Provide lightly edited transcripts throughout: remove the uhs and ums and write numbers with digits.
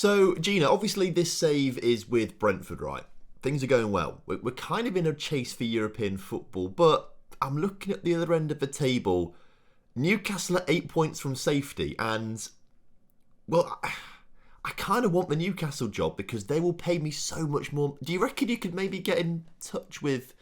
So, Gina, obviously this save is with Brentford, right? Things are going well. We're kind of in a chase for European football, but I'm looking at the other end of the table. Newcastle are 8 points from safety, and, well, I kind of want the Newcastle job because they will pay me so much more. Do you reckon you could maybe get in touch with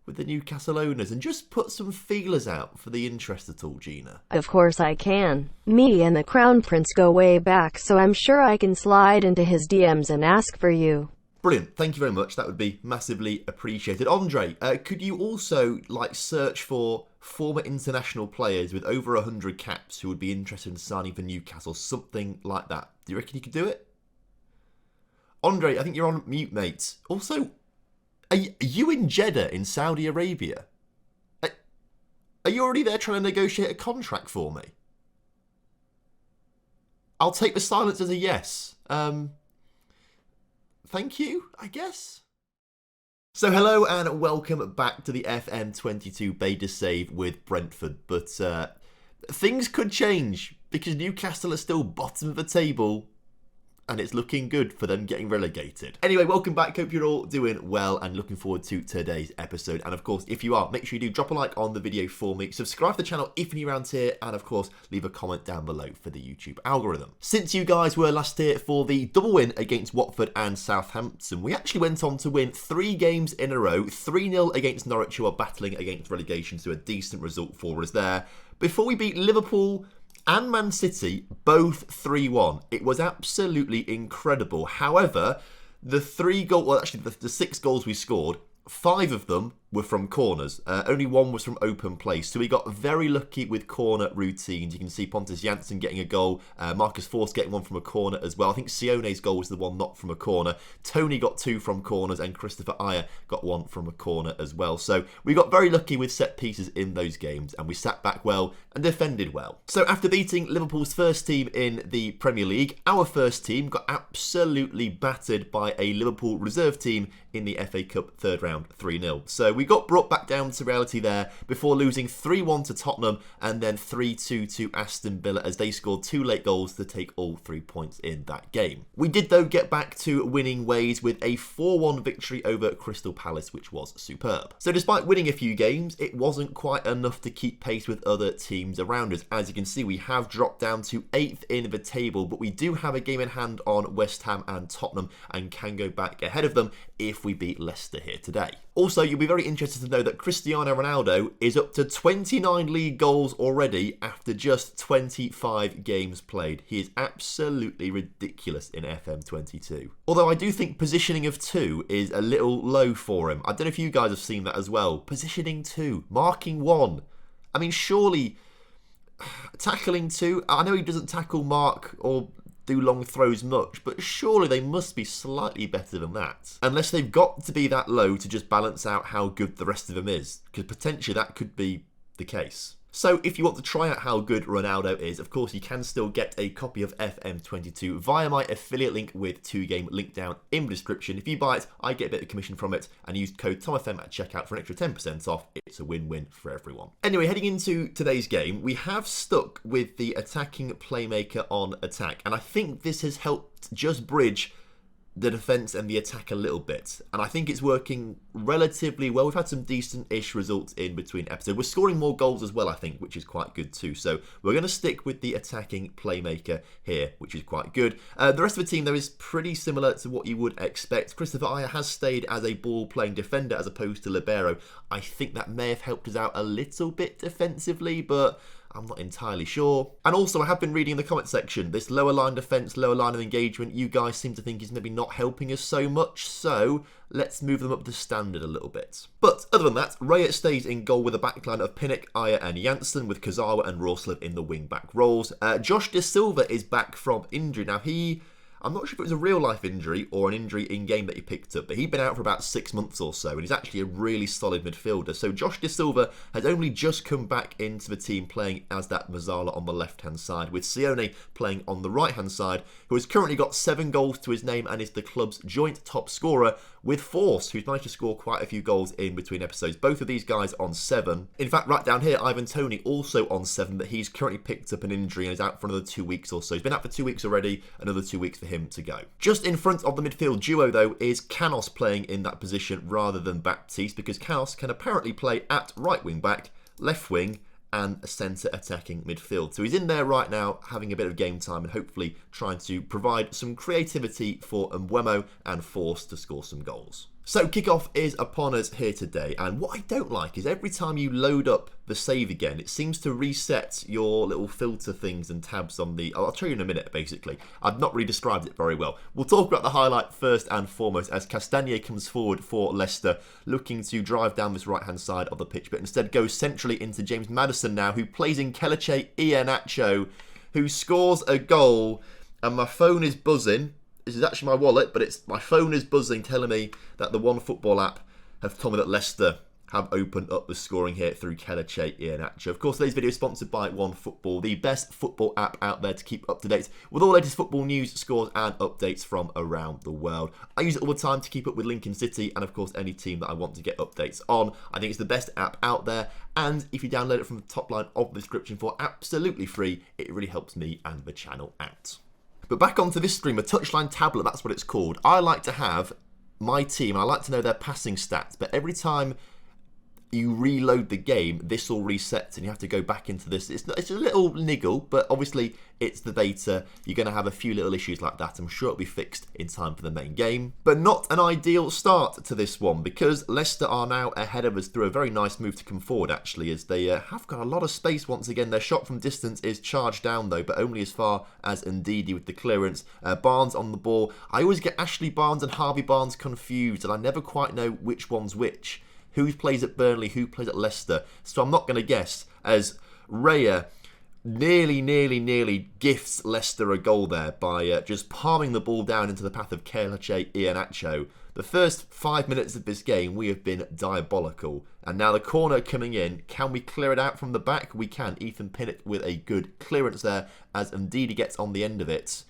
the Newcastle owners and just put some feelers out for the interest at all, Gina? Of course I can. Me and the Crown Prince go way back, so I'm sure I can slide into his DMs and ask for you. Brilliant. Thank you very much. That would be massively appreciated. Andre, could you also search for former international players with over 100 caps who would be interested in signing for Newcastle? Something like that. Do you reckon you could do it? Andre, I think you're on mute, mate. Also, are you in Jeddah in Saudi Arabia? Are you already there trying to negotiate a contract for me? I'll take the silence as a yes. Thank you, I guess. So hello and welcome back to the FM22 beta save with Brentford. But things could change because Newcastle are still bottom of the table and it's looking good for them getting relegated. Anyway, welcome back. Hope you're all doing well and looking forward to today's episode. And of course, if you are, make sure you do drop a like on the video for me. Subscribe to the channel if you're new around here. And of course, leave a comment down below for the YouTube algorithm. Since you guys were last here for the double win against Watford and Southampton, we actually went on to win 3 games in a row. 3-0 against Norwich, who are battling against relegation, so a decent result for us there. Before we beat Liverpool and Man City, both 3-1. It was absolutely incredible. However, the 6 goals we scored, 5 of them were from corners. Only 1 was from open play. So we got very lucky with corner routines. You can see Pontus Jansson getting a goal. Marcus Forss getting one from a corner as well. I think Sione's goal was the one not from a corner. Tony got 2 from corners and Christopher Ayer got 1 from a corner as well. So we got very lucky with set pieces in those games and we sat back well and defended well. So after beating Liverpool's first team in the Premier League, our first team got absolutely battered by a Liverpool reserve team in the FA Cup third round 3-0. So we got brought back down to reality there before losing 3-1 to Tottenham and then 3-2 to Aston Villa as they scored 2 late goals to take all 3 points in that game. We did though get back to winning ways with a 4-1 victory over Crystal Palace, which was superb. So despite winning a few games, it wasn't quite enough to keep pace with other teams around us. As you can see, we have dropped down to 8th in the table, but we do have a game in hand on West Ham and Tottenham and can go back ahead of them if we beat Leicester here today. Also, you'll be very interested to know that Cristiano Ronaldo is up to 29 league goals already after just 25 games played. He is absolutely ridiculous in FM22. Although I do think positioning of 2 is a little low for him. I don't know if you guys have seen that as well. Positioning 2, marking 1. I mean, surely tackling 2, I know he doesn't tackle, mark or do long throws much, but surely they must be slightly better than that. Unless they've got to be that low to just balance out how good the rest of them is, because potentially that could be the case. So if you want to try out how good Ronaldo is, of course you can still get a copy of FM22 via my affiliate link with 2Game, link down in the description. If you buy it, I get a bit of commission from it and use code TomFM at checkout for an extra 10% off. It's a win-win for everyone. Anyway, heading into today's game, we have stuck with the attacking playmaker on attack, and I think this has helped just bridge the defence and the attack a little bit, and I think it's working relatively well. We've had some decent-ish results in between episodes. We're scoring more goals as well, I think, which is quite good too. So we're going to stick with the attacking playmaker here, which is quite good. The rest of the team, though, is pretty similar to what you would expect. Christopher Ayer has stayed as a ball-playing defender as opposed to libero. I think that may have helped us out a little bit defensively, but I'm not entirely sure. And also, I have been reading in the comment section, this lower line defence, lower line of engagement, you guys seem to think is maybe not helping us so much, so let's move them up to standard a little bit. But other than that, Raya stays in goal with a backline of Pinnock, Ayer and Jansson, with Kazawa and Rorslev in the wing-back roles. Josh De Silva is back from injury. Now, I'm not sure if it was a real-life injury or an injury in-game that he picked up, but he'd been out for about 6 months or so, and he's actually a really solid midfielder. So Josh De Silva has only just come back into the team playing as that Mazzala on the left-hand side, with Sione playing on the right-hand side, who has currently got 7 goals to his name and is the club's joint top scorer with Force, who's managed to score quite a few goals in between episodes. Both of these guys on 7. In fact, right down here, Ivan Toney also on 7, but he's currently picked up an injury and is out for another 2 weeks or so. He's been out for 2 weeks already, another 2 weeks for him to go. Just in front of the midfield duo, though, is Canos playing in that position rather than Baptiste, because Canos can apparently play at right wing back, left wing, and a centre attacking midfield. So he's in there right now having a bit of game time and hopefully trying to provide some creativity for Mbeumo and Force to score some goals. So kickoff is upon us here today, and what I don't like is every time you load up the save again, it seems to reset your little filter things and tabs on the... I'll show you in a minute, basically. I've not really described it very well. We'll talk about the highlight first and foremost as Castagne comes forward for Leicester, looking to drive down this right-hand side of the pitch, but instead goes centrally into James Maddison now, who plays in Kelechi Iheanacho, who scores a goal, and my phone is buzzing. This is actually my wallet, but my phone is buzzing, telling me that the OneFootball app have told me that Leicester have opened up the scoring here through Kelechi Iheanacho. Of course, today's video is sponsored by OneFootball, the best football app out there to keep up to date with all the latest football news, scores and updates from around the world. I use it all the time to keep up with Lincoln City and, of course, any team that I want to get updates on. I think it's the best app out there, and if you download it from the top line of the description for absolutely free, it really helps me and the channel out. But back onto this stream, a touchline tablet, that's what it's called. I like to have my team, and I like to know their passing stats, but every time you reload the game, this all resets and you have to go back into this. It's a little niggle, but obviously it's the beta. You're going to have a few little issues like that. I'm sure it'll be fixed in time for the main game. But not an ideal start to this one, because Leicester are now ahead of us through a very nice move to come forward, actually, as they have got a lot of space once again. Their shot from distance is charged down, though, but only as far as Ndidi with the clearance. Barnes on the ball. I always get Ashley Barnes and Harvey Barnes confused, and I never quite know which one's which. Who plays at Burnley, who plays at Leicester. So I'm not going to guess, as Raya nearly gifts Leicester a goal there by just palming the ball down into the path of Kelechi Iheanacho. The first 5 minutes of this game, we have been diabolical. And now the corner coming in. Can we clear it out from the back? We can. Ethan Pinnock with a good clearance there as Ndidi gets on the end of it.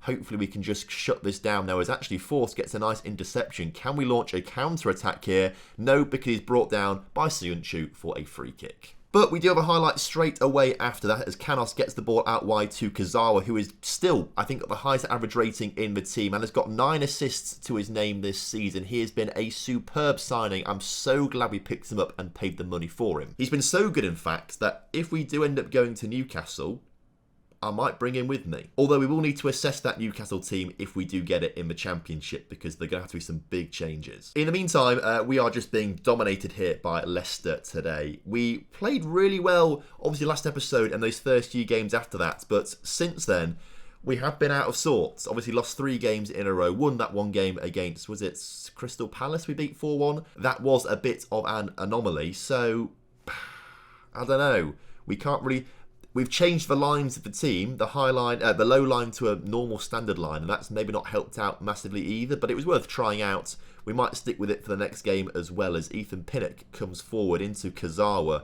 Hopefully we can just shut this down now as actually Force gets a nice interception. Can we launch a counter-attack here? No, because he's brought down by Suyuncu for a free kick. But we do have a highlight straight away after that as Canos gets the ball out wide to Kazawa, who is still, I think, got the highest average rating in the team and has got 9 assists to his name this season. He has been a superb signing. I'm so glad we picked him up and paid the money for him. He's been so good, in fact, that if we do end up going to Newcastle, I might bring him with me. Although we will need to assess that Newcastle team if we do get it in the Championship, because there are going to have to be some big changes. In the meantime, we are just being dominated here by Leicester today. We played really well, obviously, last episode and those first few games after that, but since then, we have been out of sorts. Obviously, lost 3 games in a row. Won that one game against, was it Crystal Palace we beat 4-1? That was a bit of an anomaly, so I don't know. We can't really... We've changed the lines of the team, the high line, the low line to a normal standard line, and that's maybe not helped out massively either, but it was worth trying out. We might stick with it for the next game as well, as Ethan Pinnock comes forward into Kazawa.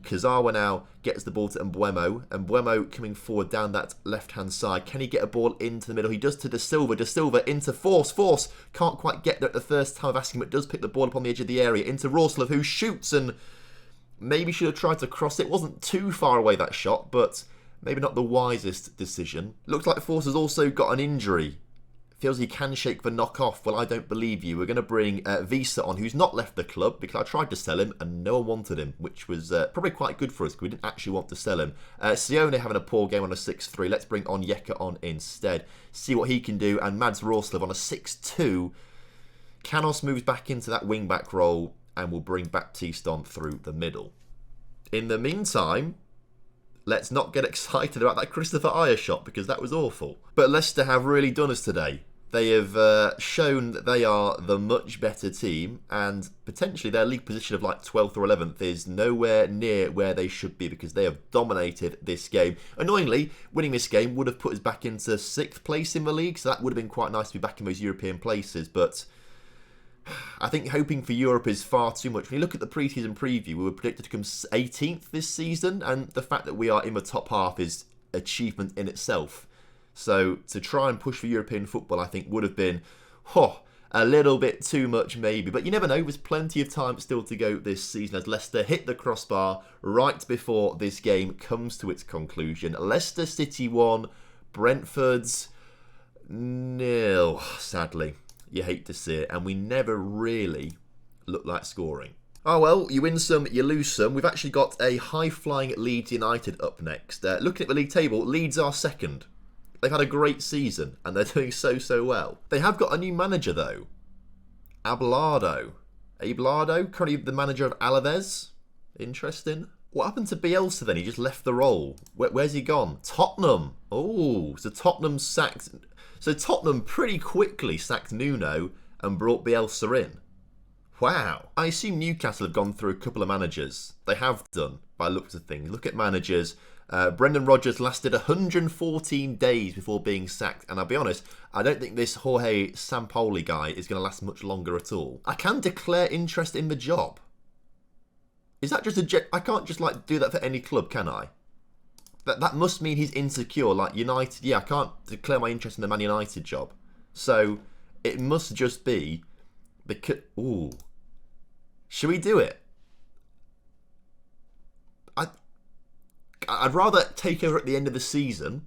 Kazawa now gets the ball to Mbeumo. Mbeumo coming forward down that left-hand side. Can he get a ball into the middle? He does to De Silva. De Silva into Force. Force can't quite get there at the first time of asking, but does pick the ball up on the edge of the area. Into Rorslev, who shoots and... maybe should have tried to cross it. Wasn't too far away, that shot, but maybe not the wisest decision. Looks like Force has also got an injury. Feels he can shake the knock off. Well, I don't believe you. We're going to bring Visa on, who's not left the club, because I tried to sell him and no one wanted him, which was probably quite good for us because we didn't actually want to sell him. Sione having a poor game on a 6-3. Let's bring Onyeka on instead. See what he can do. And Mads Rorslev on a 6-2. Canos moves back into that wing-back role and will bring Baptiste on through the middle. In the meantime, let's not get excited about that Christopher Ayer shot, because that was awful. But Leicester have really done us today. They have shown that they are the much better team, and potentially their league position of like 12th or 11th is nowhere near where they should be, because they have dominated this game. Annoyingly, winning this game would have put us back into 6th place in the league, so that would have been quite nice to be back in those European places, but I think hoping for Europe is far too much. When you look at the pre-season preview, we were predicted to come 18th this season, and the fact that we are in the top half is achievement in itself. So to try and push for European football, I think would have been a little bit too much maybe, but you never know. There's plenty of time still to go this season as Leicester hit the crossbar right before this game comes to its conclusion. Leicester City 1, Brentford's 0, sadly. You hate to see it, and we never really look like scoring. Oh well, you win some, you lose some. We've actually got a high-flying Leeds United up next. Looking at the league table, Leeds are second. They've had a great season, and they're doing so well. They have got a new manager, though. Abelardo, currently the manager of Alaves. Interesting. What happened to Bielsa then? He just left the role. Where's he gone? Tottenham. Oh, so Tottenham sacked... So Tottenham pretty quickly sacked Nuno and brought Bielsa in. Wow. I assume Newcastle have gone through a couple of managers. They have done, by looks of things. Look at managers. Brendan Rodgers lasted 114 days before being sacked. And I'll be honest, I don't think this Jorge Sampaoli guy is going to last much longer at all. I can declare interest in the job. Is that just I can't just do that for any club, can I? That must mean he's insecure. Like United, yeah, I can't declare my interest in the Man United job. So it must just be the... Ooh. Should we do it? I'd rather take over at the end of the season.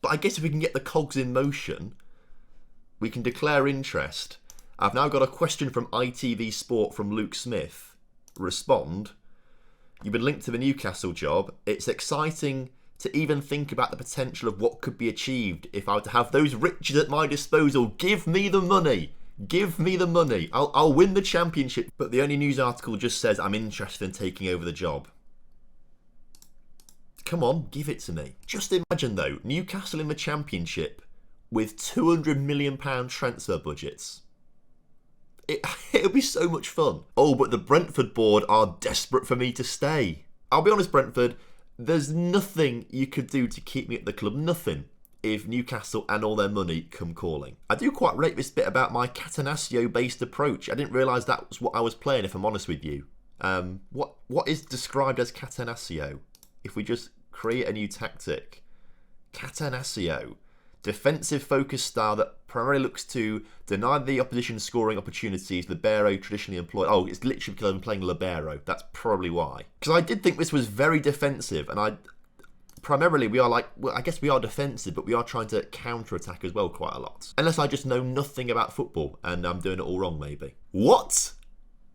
But I guess if we can get the cogs in motion, we can declare interest. I've now got a question from ITV Sport from Luke Smith. Respond. You've been linked to the Newcastle job. It's exciting to even think about the potential of what could be achieved if I were to have those riches at my disposal. Give me the money. Give me the money. I'll win the championship. But the only news article just says I'm interested in taking over the job. Come on, give it to me. Just imagine though, Newcastle in the championship with £200 million transfer budgets. It'll be so much fun. Oh, but the Brentford board are desperate for me to stay. I'll be honest, Brentford, there's nothing you could do to keep me at the club. Nothing. If Newcastle and all their money come calling. I do quite rate this bit about my Catenaccio-based approach. I didn't realise that was what I was playing, if I'm honest with you. What is described as Catenaccio? If we just create a new tactic. Catenaccio. Defensive focused style that primarily looks to deny the opposition scoring opportunities libero traditionally employed. Oh, it's literally because I'm playing libero. That's probably why. Because I did think this was very defensive, and primarily we are I guess we are defensive, but we are trying to counter-attack as well quite a lot. Unless I just know nothing about football and I'm doing it all wrong maybe. What?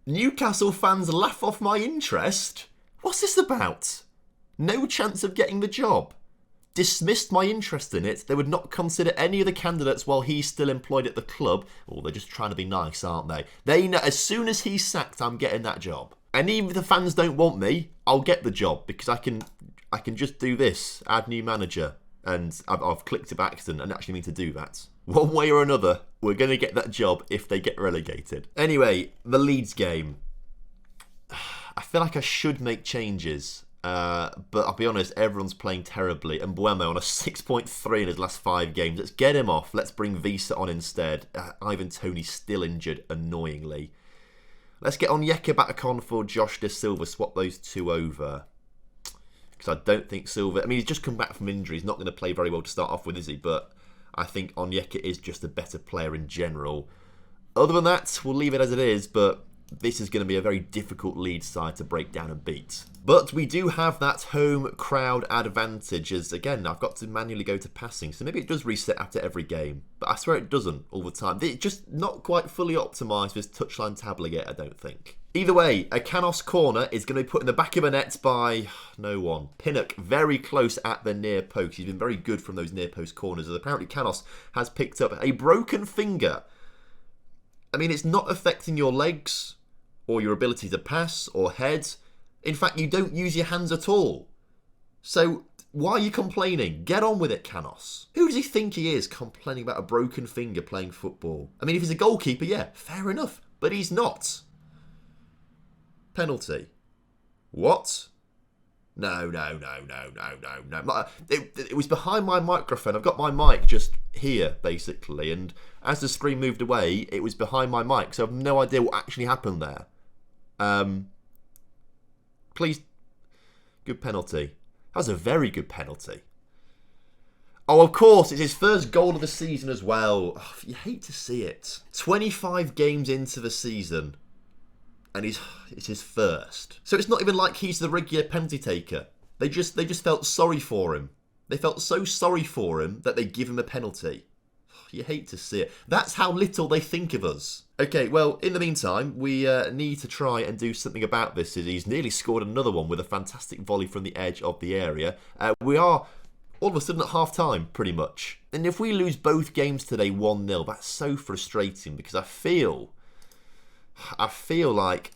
Newcastle fans laugh off my interest? What's this about? No chance of getting the job. Dismissed my interest in it. They would not consider any of the candidates while he's still employed at the club. Oh, they're just trying to be nice, aren't they? They know as soon as he's sacked, I'm getting that job. And even if the fans don't want me, I'll get the job because I can just do this, add new manager, and I've clicked it by accident and actually mean to do that. One way or another, we're going to get that job if they get relegated. Anyway, the Leeds game. I feel like I should make changes. But I'll be honest, everyone's playing terribly. And Buemo on a 6.3 in his last 5 games. Let's get him off. Let's bring Visa on instead. Ivan Toney's still injured, annoyingly. Let's get Onyeka back on for Josh De Silva. Swap those two over. Because I don't think Silva... I mean, he's just come back from injury. He's not going to play very well to start off with, is he? But I think Onyeka is just a better player in general. Other than that, we'll leave it as it is. But this is going to be a very difficult Leeds side to break down and beat. But we do have that home crowd advantage as, again, I've got to manually go to passing. So maybe it does reset after every game. But I swear it doesn't all the time. It's just not quite fully optimised with touchline tablet yet, I don't think. Either way, a Canos corner is going to be put in the back of a net by no one. Pinnock very close at the near post. He's been very good from those near post corners. As apparently Canos has picked up a broken finger. I mean, it's not affecting your legs or your ability to pass or head. In fact, you don't use your hands at all. So why are you complaining? Get on with it, Canos. Who does he think he is complaining about a broken finger playing football? I mean, if he's a goalkeeper, yeah, fair enough. But he's not. Penalty. What? No. It was behind my microphone. I've got my mic just here, basically. And as the screen moved away, it was behind my mic. So I have no idea what actually happened there. Please. Good penalty. That was a very good penalty. Oh, of course, it's his first goal of the season as well. Oh, you hate to see it. 25 games into the season, and it's his first. So it's not even like he's the regular penalty taker. They just felt sorry for him. They felt so sorry for him that they give him a penalty. Oh, you hate to see it. That's how little they think of us. Okay, well, in the meantime, we need to try and do something about this. He's nearly scored another one with a fantastic volley from the edge of the area. We are all of a sudden at half-time, pretty much. And if we lose both games today 1-0, that's so frustrating because I feel like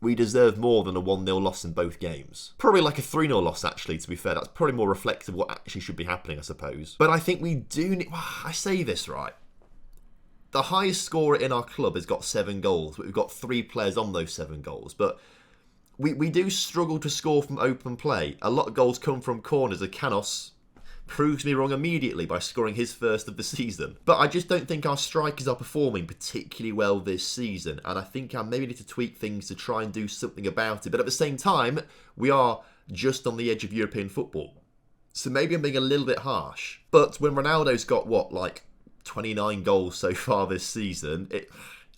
we deserve more than a 1-0 loss in both games. Probably like a 3-0 loss, actually, to be fair. That's probably more reflective of what actually should be happening, I suppose. But I think we do need... I say this right. The highest scorer in our club has got 7 goals, but we've got 3 players on those 7 goals. But we do struggle to score from open play. A lot of goals come from corners, and Canos proves me wrong immediately by scoring his first of the season. But I just don't think our strikers are performing particularly well this season, and I think I maybe need to tweak things to try and do something about it. But at the same time, we are just on the edge of European football. So maybe I'm being a little bit harsh. But when Ronaldo's got, 29 goals so far this season,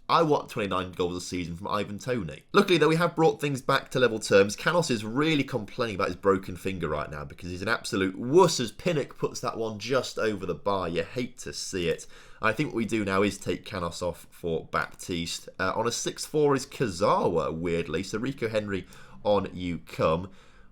I want 29 goals a season from Ivan Toney. Luckily, though, we have brought things back to level terms. Canos is really complaining about his broken finger right now because he's an absolute wuss as Pinnock puts that one just over the bar. You hate to see it. I think what we do now is take Canos off for Baptiste. On a 6-4 is Kazawa, weirdly. So Rico Henry on you come.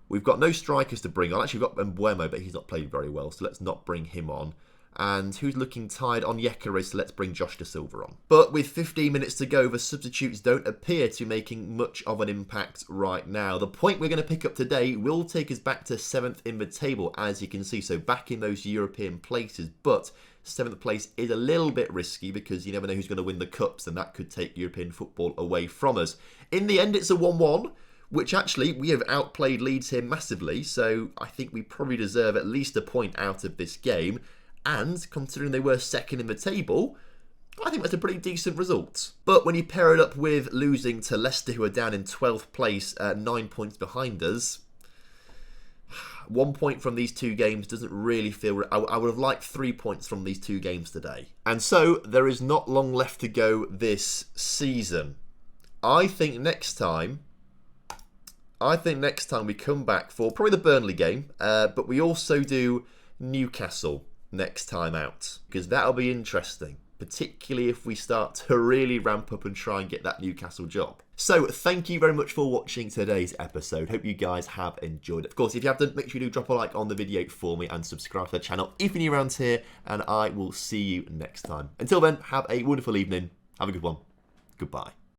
We've got no strikers to bring on. Actually, we've got Mbuemo, but he's not played very well, so let's not bring him on. And who's looking tired? On Yekere, so let's bring Josh Da Silva on. But with 15 minutes to go, the substitutes don't appear to be making much of an impact right now. The point we're going to pick up today will take us back to 7th in the table, as you can see. So back in those European places. But 7th place is a little bit risky because you never know who's going to win the cups, and that could take European football away from us. In the end, it's a 1-1. Which actually, we have outplayed Leeds here massively. So I think we probably deserve at least a point out of this game. And considering they were second in the table, I think that's a pretty decent result. But when you pair it up with losing to Leicester, who are down in 12th place, 9 points behind us, 1 point from these 2 games doesn't really feel... I would have liked 3 points from these 2 games today. And so, there is not long left to go this season. I think next time we come back for probably the Burnley game, but we also do Newcastle next time out, because that'll be interesting, particularly if we start to really ramp up and try and get that Newcastle job. So thank you very much for watching today's episode. Hope you guys have enjoyed it. Of course, if you have done, make sure you do drop a like on the video for me and subscribe to the channel if you're new around here, and I will see you next time. Until then, have a wonderful evening. Have a good one. Goodbye.